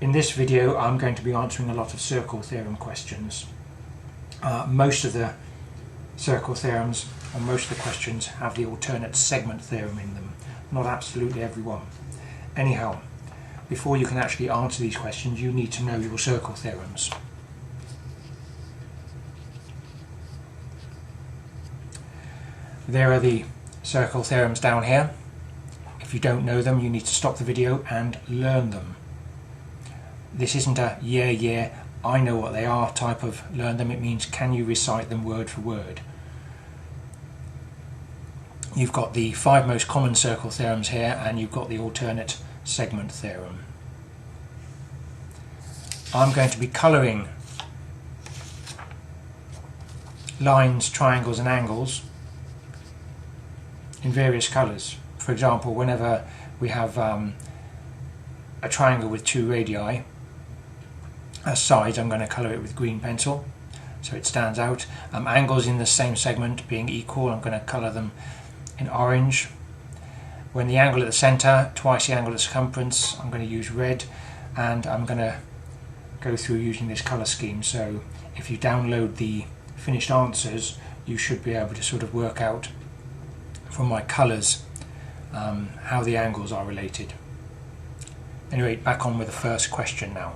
In this video I'm going to be answering a lot of circle theorem questions. Most of the circle theorems, or most of the questions, have the alternate segment theorem in them. Not absolutely every one. Anyhow, before you can actually answer these questions you need to know your circle theorems. There are the circle theorems down here. If you don't know them, you need to stop the video and learn them. This isn't a yeah, I know what they are type of learn them. It means can you recite them word for word. You've got the 5 most common circle theorems here, and you've got the alternate segment theorem. I'm going to be colouring lines, triangles and angles in various colours. For example, whenever we have a triangle with 2 radii as sides, I'm going to colour it with green pencil so it stands out. Angles in the same segment being equal, I'm going to colour them in orange. When the angle at the centre, twice the angle at circumference, I'm going to use red, and I'm going to go through using this colour scheme. So if you download the finished answers, you should be able to sort of work out from my colours how the angles are related. Anyway, back on with the first question now.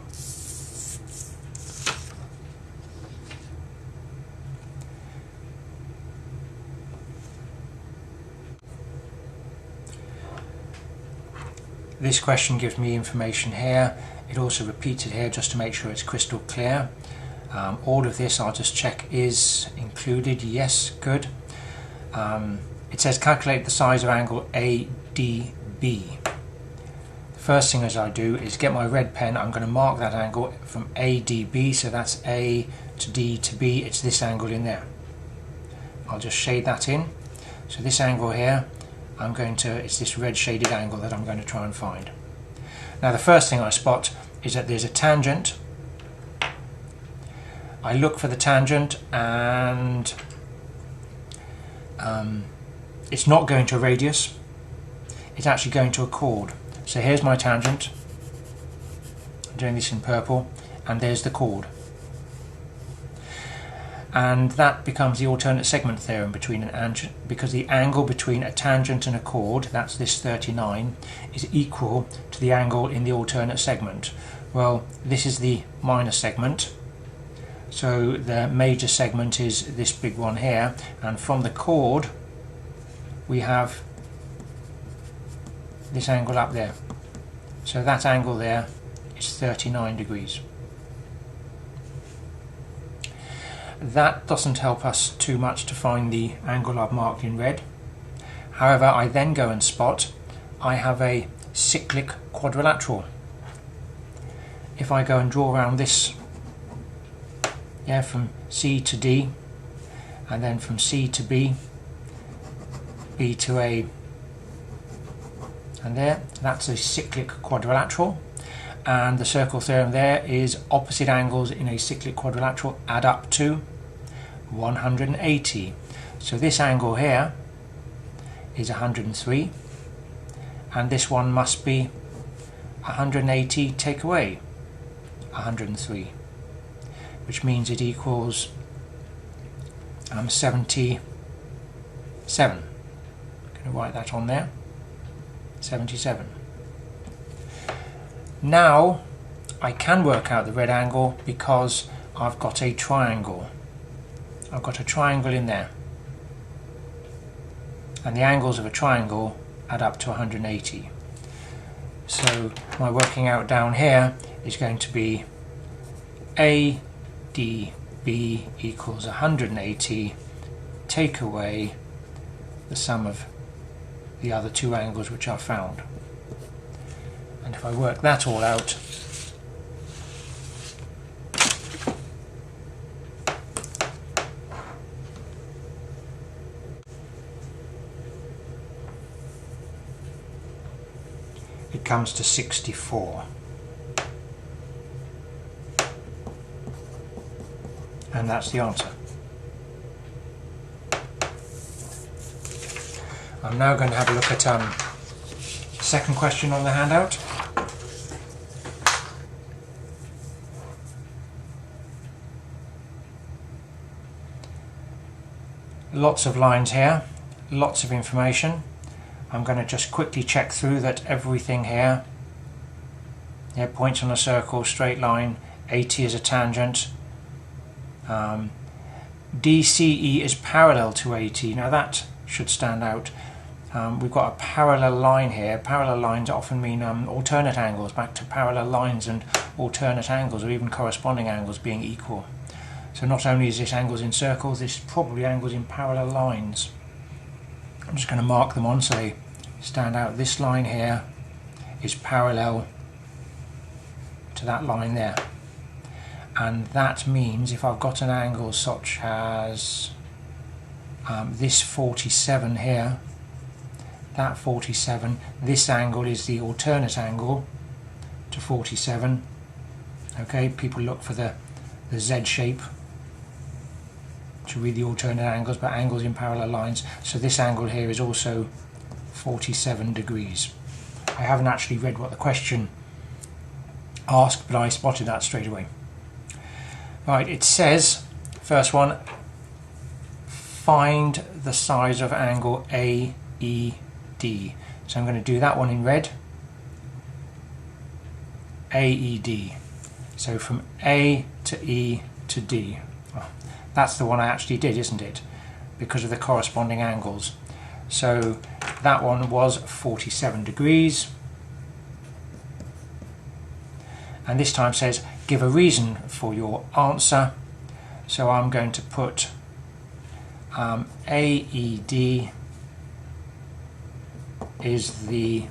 This question gives me information here. It also repeats it here just to make sure it's crystal clear. All of this I'll just check is included. Yes, good. It says calculate the size of angle ADB. The first thing as I do is get my red pen. I'm going to mark that angle from ADB, so that's A to D to B. It's this angle in there. I'll just shade that in. So this angle here, it's this red shaded angle that I'm going to try and find. Now the first thing I spot is that there's a tangent. I look for the tangent and it's not going to a radius, it's actually going to a chord. So here's my tangent, I'm doing this in purple, and there's the chord. And that becomes the alternate segment theorem because the angle between a tangent and a chord, that's this 39, is equal to the angle in the alternate segment. Well, this is the minor segment, so the major segment is this big one here, and from the chord we have this angle up there. So that angle there is 39 degrees. That doesn't help us too much to find the angle I've marked in red. However, I then go and spot I have a cyclic quadrilateral. If I go and draw around this, from C to D, and then from C to B, B to A, and there, that's a cyclic quadrilateral. And the circle theorem there is opposite angles in a cyclic quadrilateral add up to 180. So this angle here is 103, and this one must be 180 take away 103, which means it equals 77. I'm going to write that on there, 77. Now I can work out the red angle because I've got a triangle. I've got a triangle in there, and the angles of a triangle add up to 180. So my working out down here is going to be ADB equals 180 take away the sum of the other 2 angles which are found. And if I work that all out, it comes to 64. And that's the answer. I'm now going to have a look at second question on the handout. Lots of lines here, lots of information. I'm going to just quickly check through that everything here, yeah, points on a circle, straight line, AT is a tangent, DCE is parallel to AT. Now that should stand out. We've got a parallel line here. Parallel lines often mean alternate angles, back to parallel lines and alternate angles, or even corresponding angles being equal. So not only is this angles in circles, this is probably angles in parallel lines. I'm just going to mark them on so they stand out. This line here is parallel to that line there. And that means if I've got an angle such as this 47 here, that 47, this angle is the alternate angle to 47. Okay, people look for the Z shape to read the alternate angles, but angles in parallel lines. So this angle here is also 47 degrees. I haven't actually read what the question asked, but I spotted that straight away. Right, it says, first one, find the size of angle AED. So I'm going to do that one in red. AED. So from A to E to D. Well, that's the one I actually did, isn't it? Because of the corresponding angles. So that one was 47 degrees. And this time says, give a reason for your answer. So I'm going to put AED is the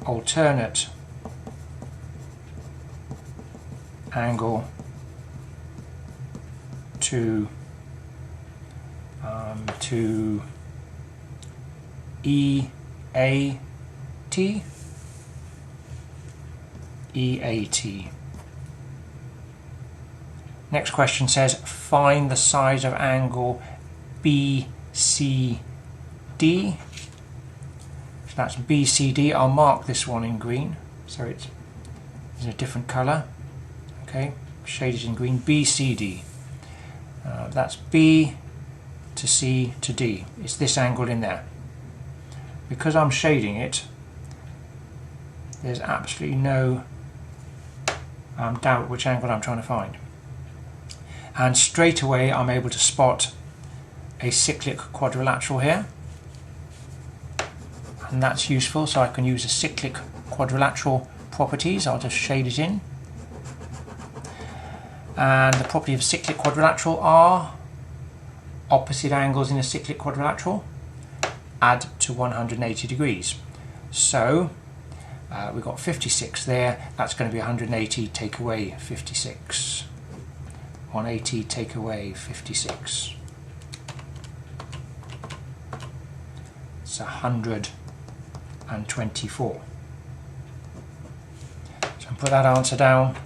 alternate angle to EAT. Next question says, find the size of angle BCD. So that's BCD. I'll mark this one in green, so it's in a different colour. Okay, shaded in green. BCD. That's B to C to D. It's this angle in there. Because I'm shading it, there's absolutely no doubt which angle I'm trying to find. And straight away I'm able to spot a cyclic quadrilateral here. And that's useful, so I can use the cyclic quadrilateral properties. I'll just shade it in. And the property of cyclic quadrilateral are opposite angles in a cyclic quadrilateral add to 180 degrees. So we've got 56 there, that's going to be 180 take away 56. 180 take away 56. It's 124. So I'll put that answer down.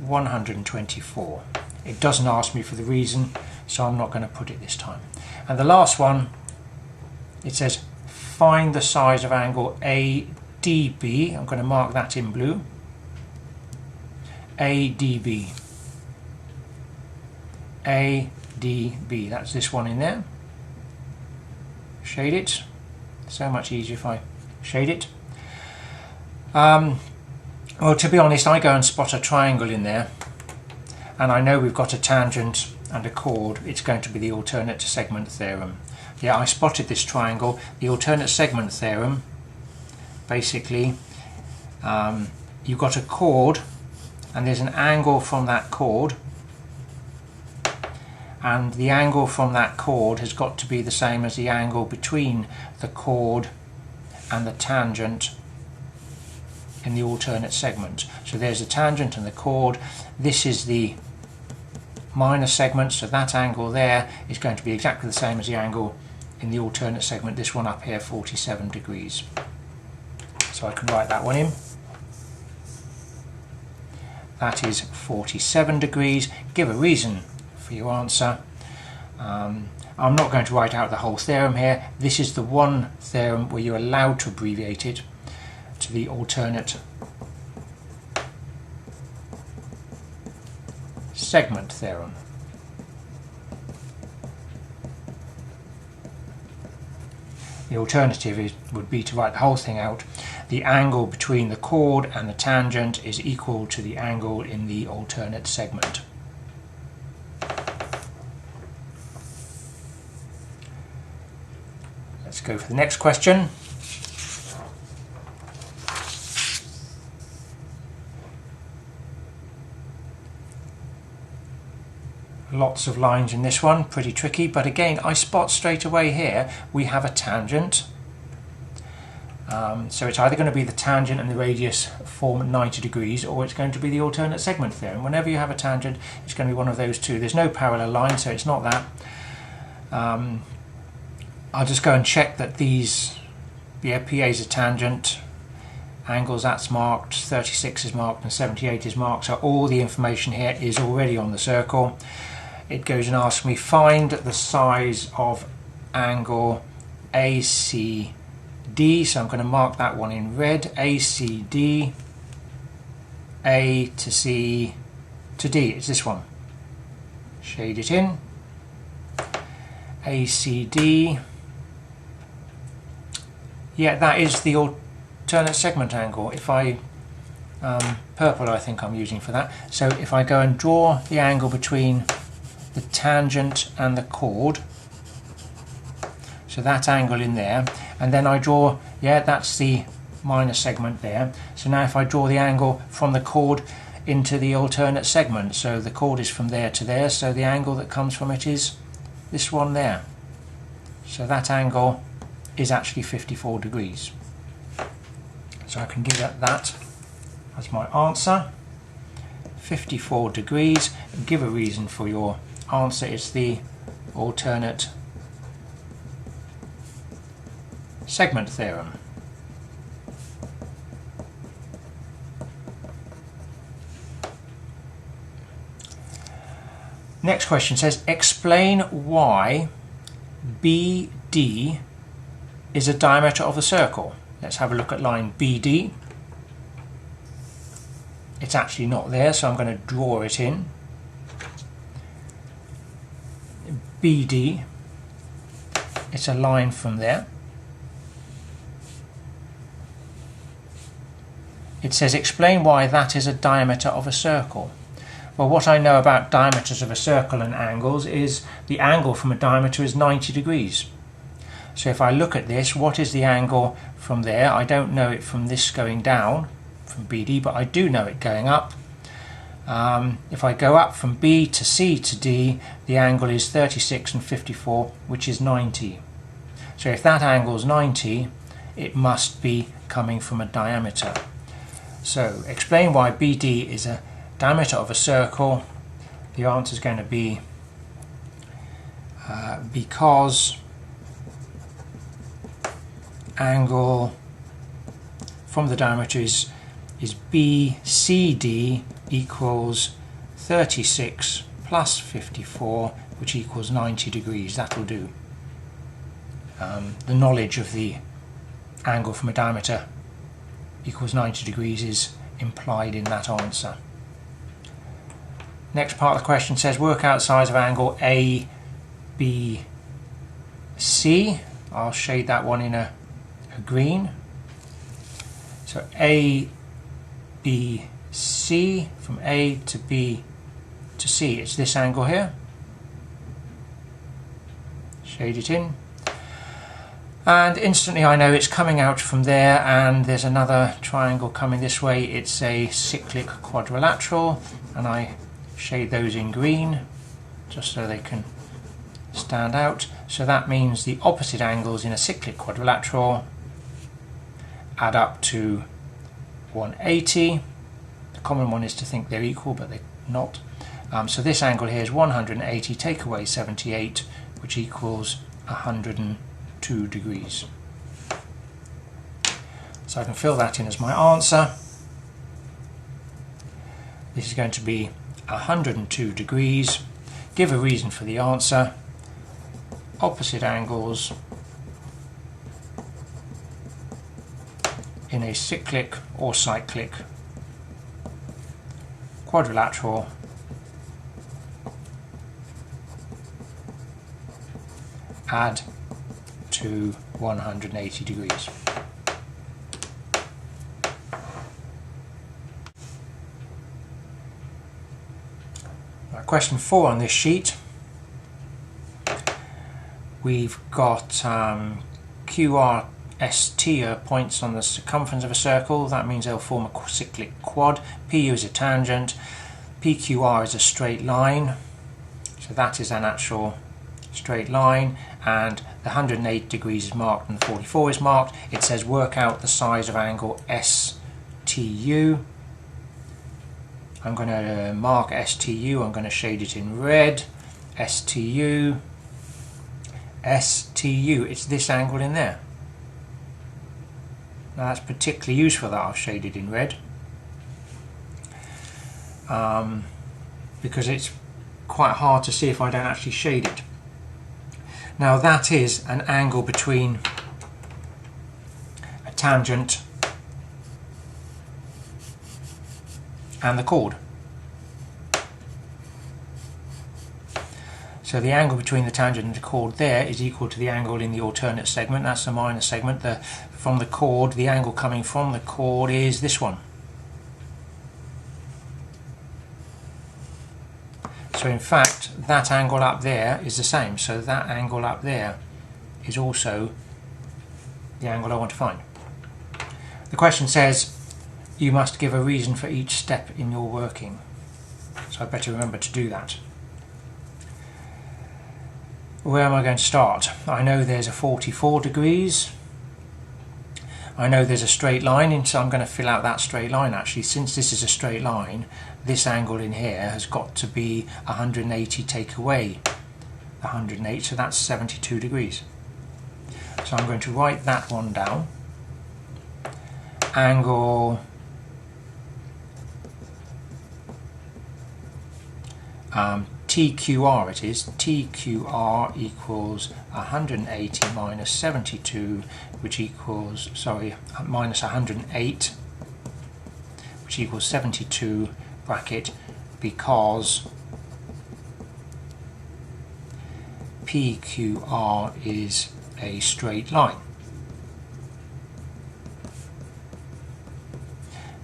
124. It doesn't ask me for the reason, so I'm not going to put it this time. And the last one, it says find the size of angle ADB. I'm going to mark that in blue. ADB. ADB. That's this one in there. Shade it. So much easier if I shade it. Well, to be honest, I go and spot a triangle in there, and I know we've got a tangent and a chord. It's going to be the alternate segment theorem. Yeah, I spotted this triangle. The alternate segment theorem, basically, you've got a chord, and there's an angle from that chord, and the angle from that chord has got to be the same as the angle between the chord and the tangent in the alternate segment. So there's the tangent and the chord. This is the minor segment, so that angle there is going to be exactly the same as the angle in the alternate segment, this one up here, 47 degrees. So I can write that one in. That is 47 degrees. Give a reason for your answer. I'm not going to write out the whole theorem here. This is the one theorem where you're allowed to abbreviate it to the alternate segment theorem. The alternative would be to write the whole thing out. The angle between the chord and the tangent is equal to the angle in the alternate segment. Let's go for the next question. Lots of lines in this one, pretty tricky, but again I spot straight away here we have a tangent. So it's either going to be the tangent and the radius form 90 degrees, or it's going to be the alternate segment theorem. Whenever you have a tangent, it's going to be one of those two. There's no parallel line, so it's not that. I'll just go and check that these, yeah, PA is a tangent, angles that's marked, 36 is marked and 78 is marked, so all the information here is already on the circle. It goes and asks me find the size of angle ACD, so I'm going to mark that one in red. ACD, A to C to D, it's this one. Shade it in. ACD, yeah, that is the alternate segment angle. If I purple I think I'm using for that. So if I go and draw the angle between the tangent and the chord, so that angle in there, and then I draw, yeah, that's the minor segment there. So now if I draw the angle from the chord into the alternate segment, so the chord is from there to there, so the angle that comes from it is this one there. So that angle is actually 54 degrees. So I can give that as my answer, 54 degrees, and give a reason for your answer. It's the alternate segment theorem. Next question says, explain why BD is a diameter of a circle. Let's have a look at line BD. It's actually not there, so I'm going to draw it in. BD, it's a line from there. It says explain why that is a diameter of a circle. Well, what I know about diameters of a circle and angles is the angle from a diameter is 90 degrees. So if I look at this, what is the angle from there? I don't know it from this going down, from BD, but I do know it going up. If I go up from B to C to D, the angle is 36 and 54, which is 90. So if that angle is 90, it must be coming from a diameter. So explain why BD is a diameter of a circle. The answer is going to be because angle from the diameter is BCD equals 36 plus 54, which equals 90 degrees. That'll do. The knowledge of the angle from a diameter equals 90 degrees is implied in that answer. Next part of the question says work out size of angle ABC. I'll shade that one in a green. So ABC, from A to B to C, it's this angle here. Shade it in. And instantly I know it's coming out from there, and there's another triangle coming this way. It's a cyclic quadrilateral, and I shade those in green just so they can stand out. So that means the opposite angles in a cyclic quadrilateral add up to 180. The common one is to think they're equal, but they're not. So this angle here is 180, take away 78, which equals 102 degrees. So I can fill that in as my answer. This is going to be 102 degrees. Give a reason for the answer. Opposite angles in a cyclic or cyclic quadrilateral add to 180 degrees. Right, question 4 on this sheet. We've got QR, ST are points on the circumference of a circle. That means they'll form a cyclic quad. PU is a tangent. PQR is a straight line. So that is an actual straight line. And the 108 degrees is marked and the 44 is marked. It says work out the size of angle STU. I'm going to mark STU. I'm going to shade it in red. STU. STU. It's this angle in there. Now that's particularly useful that I've shaded in red, because it's quite hard to see if I don't actually shade it. Now that is an angle between a tangent and the chord. So the angle between the tangent and the chord there is equal to the angle in the alternate segment. That's the minor segment. From the chord, the angle coming from the chord is this one. So in fact, that angle up there is the same. So that angle up there is also the angle I want to find. The question says you must give a reason for each step in your working. So I better remember to do that. Where am I going to start? I know there's a 44 degrees. I know there's a straight line, and so I'm going to fill out that straight line actually. Since this is a straight line, this angle in here has got to be 180 take away the 108, so that's 72 degrees. So I'm going to write that one down. Angle TQR it is. TQR equals 180 minus 72, which equals, minus 108, which equals 72 bracket, because PQR is a straight line.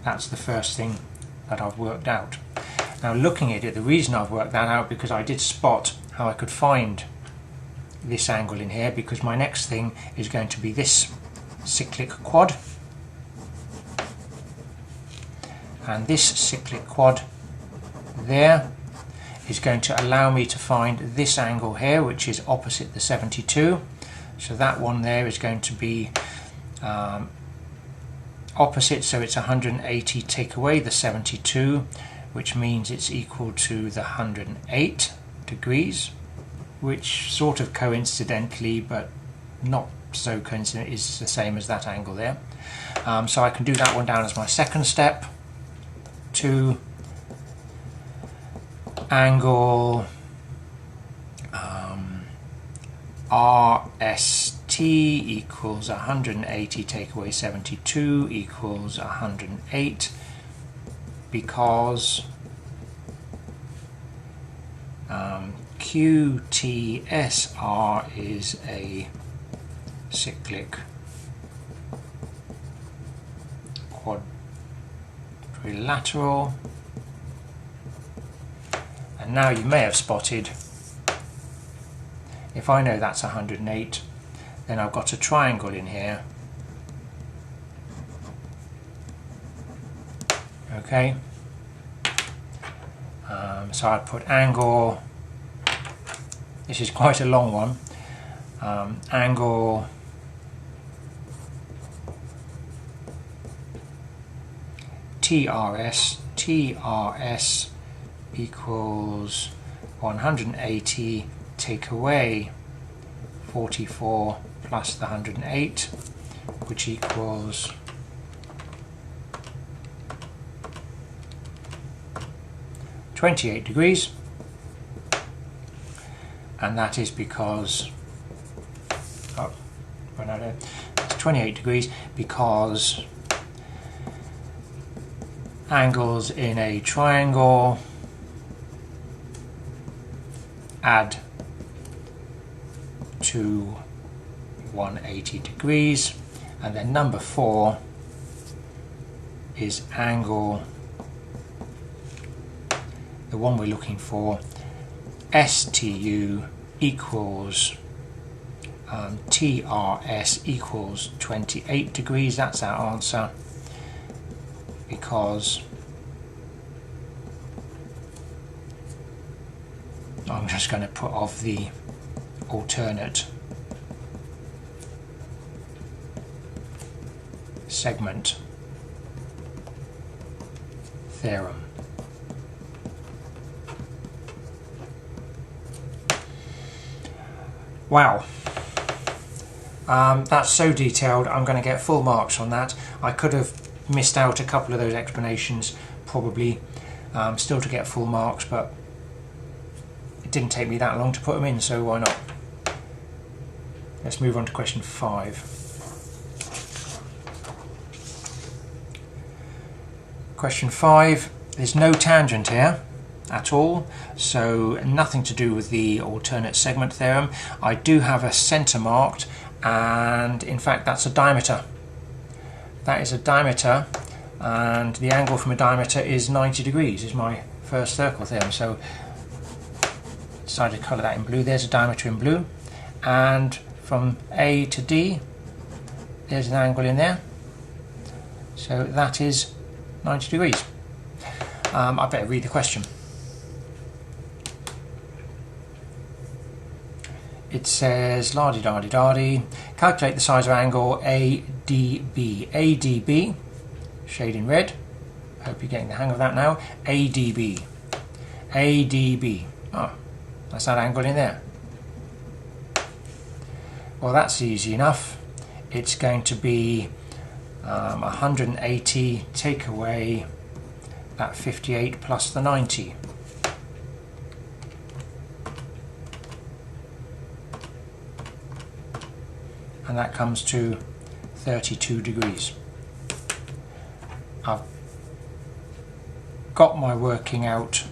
That's the first thing that I've worked out. Now looking at it, the reason I've worked that out because I did spot how I could find this angle in here, because my next thing is going to be this cyclic quad, and this cyclic quad there is going to allow me to find this angle here, which is opposite the 72. So that one there is going to be opposite, so it's 180 take away the 72, which means it's equal to the 108 degrees, which sort of coincidentally, but not so coincident, is the same as that angle there. So I can do that one down as my second step. To angle RST equals 180 take away 72 equals 108, because QTSR is a cyclic quadrilateral. And now you may have spotted, if I know that's 108, then I've got a triangle in here. Okay, so I'd put angle, this is quite a long one, angle TRS equals 180 take away 44 plus the 108, which equals 28 degrees, and that is because it's 28 degrees because angles in a triangle add to to 180 degrees. And then number 4 is angle, the one we're looking for, STU equals TRS equals 28 degrees. That's our answer, because I'm just going to put off the alternate segment theorem. Wow, that's so detailed. I'm going to get full marks on that. I could have missed out a couple of those explanations probably, still to get full marks, but it didn't take me that long to put them in, so why not? Let's move on to question 5. Question 5, there's no tangent here at all, so nothing to do with the alternate segment theorem. I do have a centre marked, and in fact that's a diameter. That is a diameter, and the angle from a diameter is 90 degrees, is my first circle theorem. So decided to colour that in blue. There's a diameter in blue, and from A to D there's an angle in there, so that is 90 degrees. I better read the question. It says, la-di-da-di-da-di, calculate the size of angle ADB. ADB, shade in red, hope you're getting the hang of that now. ADB. ADB. Oh, that's that angle in there. Well, that's easy enough. It's going to be 180, take away that 58 plus the 90. And that comes to 32 degrees. I've got my working out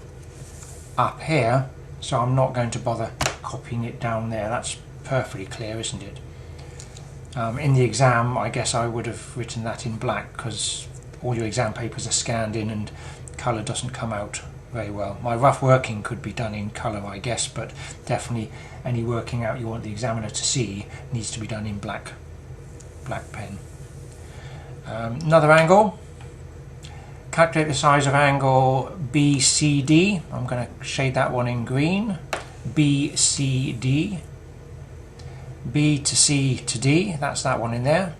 up here, so I'm not going to bother copying it down there. That's perfectly clear, isn't it? In the exam, I guess I would have written that in black, because all your exam papers are scanned in and colour doesn't come out very well. My rough working could be done in colour, I guess, but definitely any working out you want the examiner to see needs to be done in black pen. Another angle. Calculate the size of angle BCD. I'm going to shade that one in green. BCD. B to C to D, that's that one in there.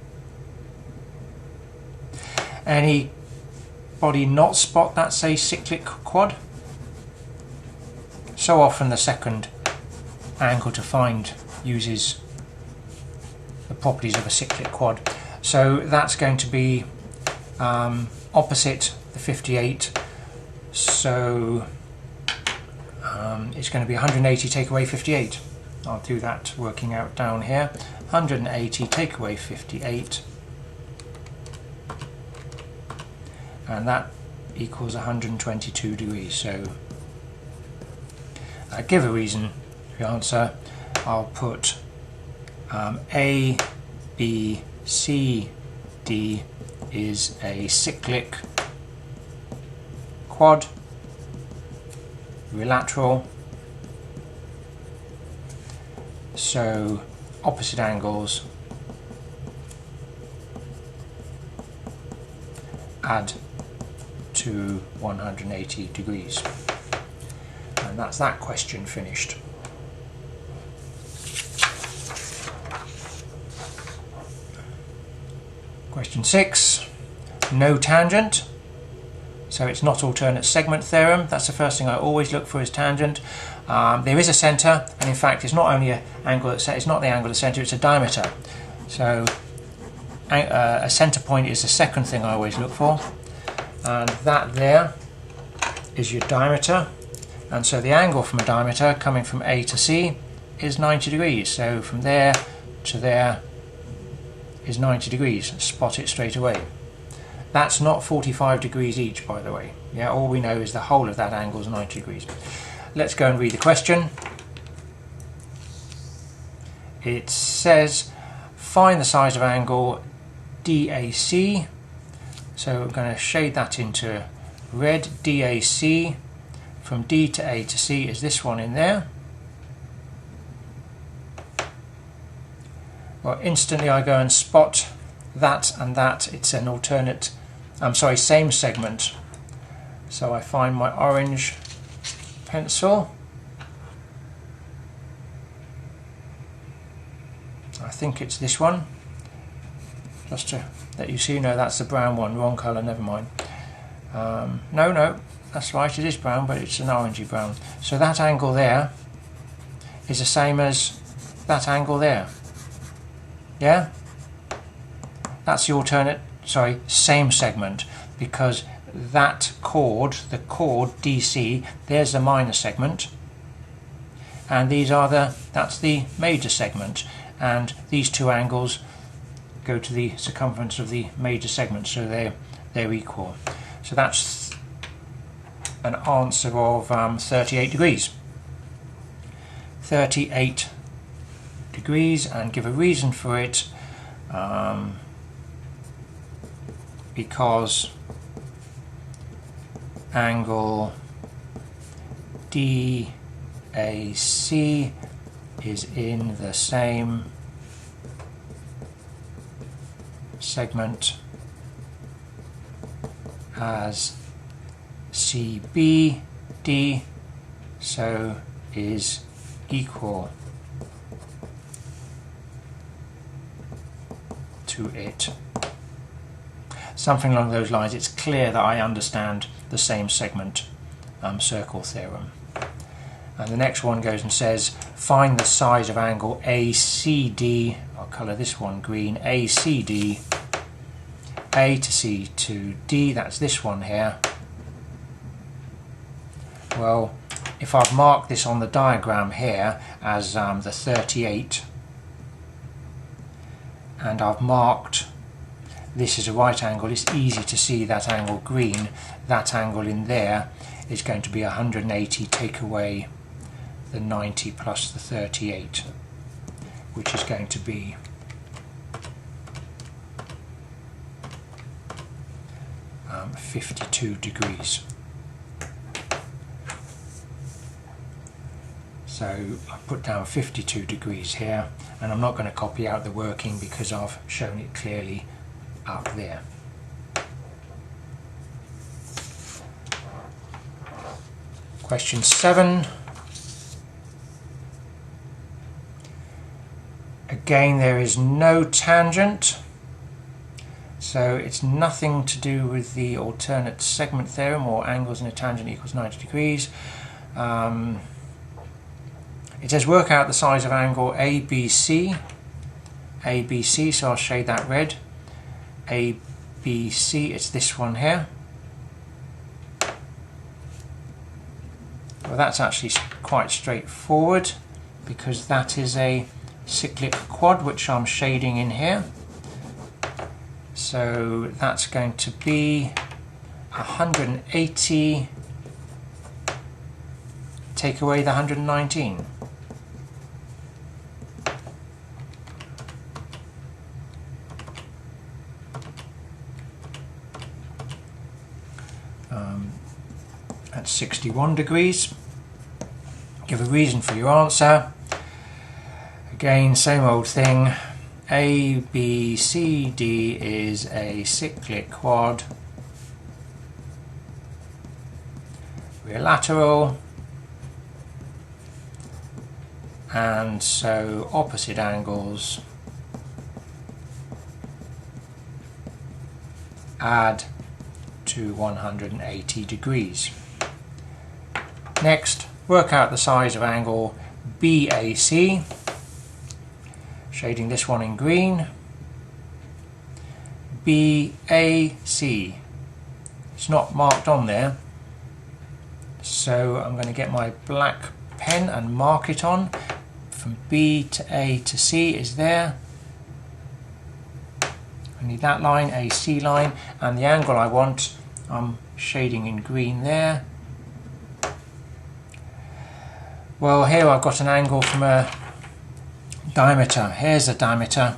Anybody not spot that's a cyclic quad? So often the second angle to find uses the properties of a cyclic quad. So that's going to be opposite the 58, so it's going to be 180 take away 58. I'll do that working out down here. 180 take away 58, and that equals 122 degrees. So give a reason for your answer. I'll put A, B, C, D is a cyclic quad, relateral, so opposite angles add to 180 degrees. And that's that question finished. Question 6, no tangent. So it's not alternate segment theorem. That's the first thing I always look for, is tangent. There is a centre, and in fact it's not only an angle, it's not the angle of the centre, it's a diameter. So a centre point is the second thing I always look for, and that there is your diameter. And so the angle from a diameter coming from A to C is 90 degrees. So from there to there is 90 degrees. Spot it straight away. That's not 45 degrees each, by the way. Yeah, all we know is the whole of that angle is 90 degrees. Let's go and read the question. it says find the size of angle DAC. So we're going to shade that into red. DAC from D to A to C is this one in there. Well, instantly I go and spot that and that. It's an alternate, same segment. So I find my orange pencil. I think it's this one. Just to let you see, no, that's the brown one, wrong colour, never mind. No, that's right, it is brown, but it's an orangey brown. So that angle there is the same as that angle there. Yeah? That's the alternate, same segment, because that chord, the chord DC, there's the minor segment, and these are that's the major segment, and these two angles go to the circumference of the major segment, so they're equal. So that's an answer of 38 degrees. 38 degrees, and give a reason for it, because angle DAC is in the same segment as CBD, so is equal to it. Something along those lines. It's clear that I understand the same segment circle theorem. And the next one goes and says find the size of angle ACD. I'll colour this one green. ACD, A to C to D, that's this one here. Well, if I've marked this on the diagram here as the 38, and I've marked this is a right angle, it's easy to see that angle green. That angle in there is going to be 180, take away the 90 plus the 38, which is going to be 52 degrees. So I put down 52 degrees here, and I'm not going to copy out the working because I've shown it clearly up there. Question 7. Again, there is no tangent, so it's nothing to do with the alternate segment theorem or angles in a tangent equals 90 degrees. It says work out the size of angle ABC. ABC, so I'll shade that red. ABC, it's this one here. Well, that's actually quite straightforward because that is a cyclic quad which I'm shading in here. So that's going to be 180, take away the 119. At 61 degrees. Give a reason for your answer. Again, same old thing. A, B, C, D is a cyclic quad. Relateral. And so opposite angles add to 180 degrees. Next, work out the size of angle BAC, shading this one in green. BAC, it's not marked on there, so I'm going to get my black pen and mark it on. From B to A to C is there. I need that line, AC line, and the angle I want, I'm shading in green there. Well, here I've got an angle from a Diameter, here's the diameter.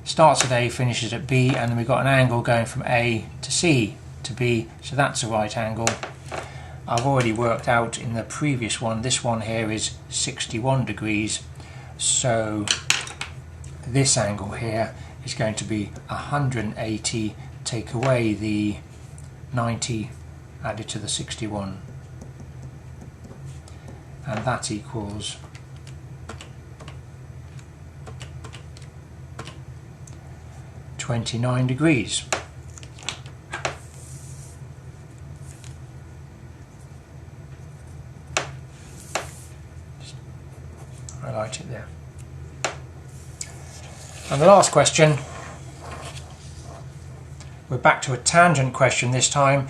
Starts at A, finishes at B, and then we've got an angle going from A to C to B, so that's a right angle. I've already worked out in the previous one, this one here is 61 degrees, so this angle here is going to be 180, take away the 90 added to the 61, and that equals 29 degrees. Just highlight it there. And the last question, we're back to a tangent question this time.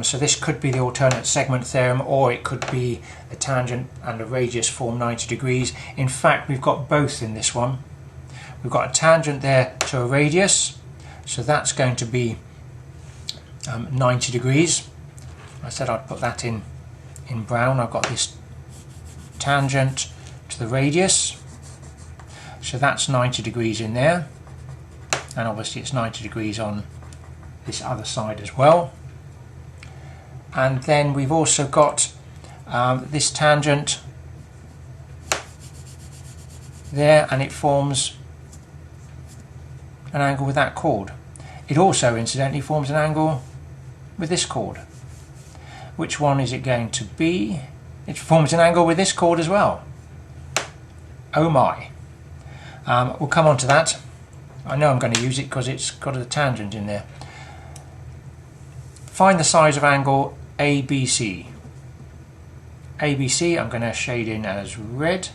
So this could be the alternate segment theorem, or it could be a tangent and a radius form 90 degrees. In fact, we've got both in this one. We've got a tangent there to a radius, so that's going to be 90 degrees. I said I'd put that in brown. I've got this tangent to the radius, so that's 90 degrees in there, and obviously it's 90 degrees on this other side as well. And then we've also got this tangent there, and it forms an angle with that chord. It also incidentally forms an angle with this chord. Which one is it going to be? It forms an angle with this chord as well. Oh my. We'll come on to that. I know I'm going to use it because it's got a tangent in there. Find the size of angle ABC. ABC I'm going to shade in as red.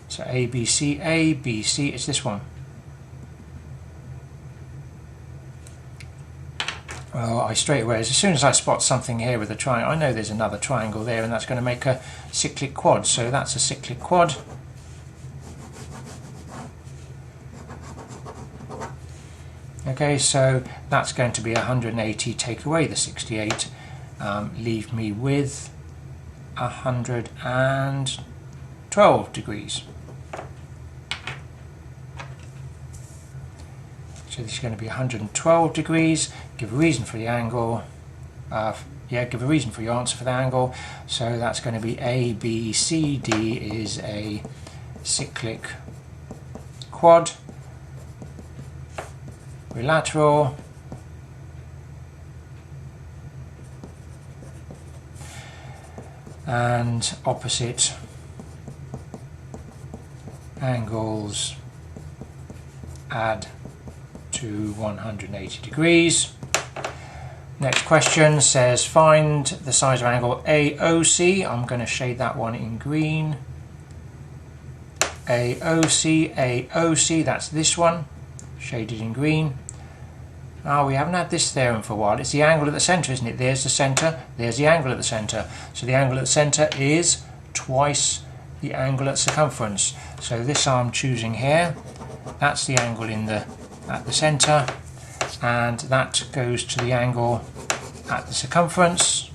So ABC, ABC, it's this one. Well, I straight away, as soon as I spot something here with a triangle, I know there's another triangle there, and that's going to make a cyclic quad. So that's a cyclic quad. Okay, so that's going to be 180, take away the 68, leave me with 112 degrees. So this is going to be 112 degrees. Give a reason for the angle. Give a reason for your answer for the angle. So that's going to be A, B, C, D is a cyclic quad. Bilateral. And opposite angles add to 180 degrees. Next question says find the size of angle AOC. I'm going to shade that one in green. AOC, AOC, that's this one, shaded in green. We haven't had this theorem for a while. It's the angle at the centre, isn't it? There's the centre, there's the angle at the centre. So the angle at the centre is twice the angle at circumference. So this I'm choosing here, that's the angle at the centre, and that goes to the angle at the circumference.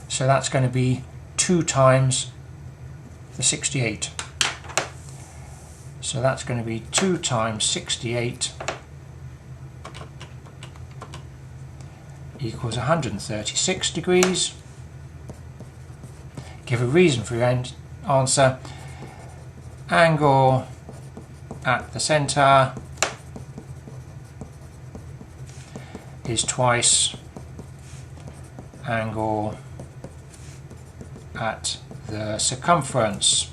So that's going to be 2 times the 68. So that's going to be 2 times 68 equals 136 degrees. Give a reason for your answer. Angle at the centre is twice angle at the circumference.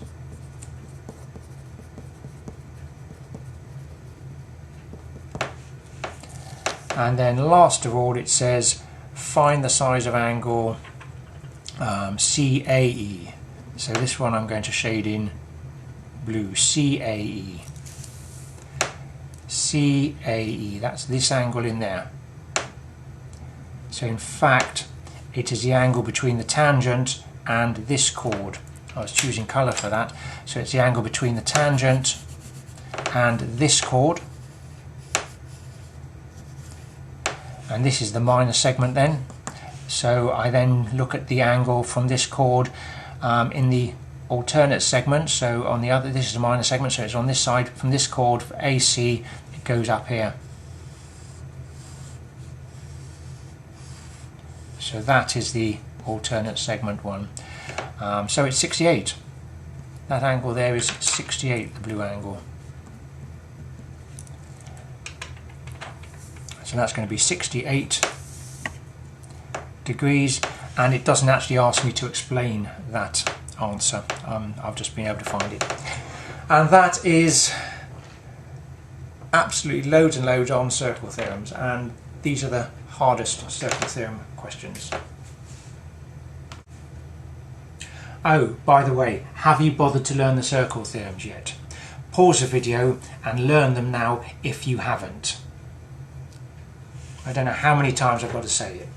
And then last of all it says find the size of angle CAE. So this one I'm going to shade in blue, CAE. CAE, that's this angle in there. So in fact it is the angle between the tangent and this chord. I was choosing colour for that. So it's the angle between the tangent and this chord. And this is the minor segment then. So I then look at the angle from this chord in the alternate segment, so on the other, this is a minor segment, so it's on this side. From this chord for AC, it goes up here. So that is the alternate segment one. So it's 68. That angle there is 68, the blue angle. So that's going to be 68 degrees, and it doesn't actually ask me to explain that answer. I've just been able to find it. And that is absolutely loads and loads on circle theorems, and these are the hardest circle theorem questions. Oh, by the way, have you bothered to learn the circle theorems yet? Pause the video and learn them now if you haven't. I don't know how many times I've got to say it.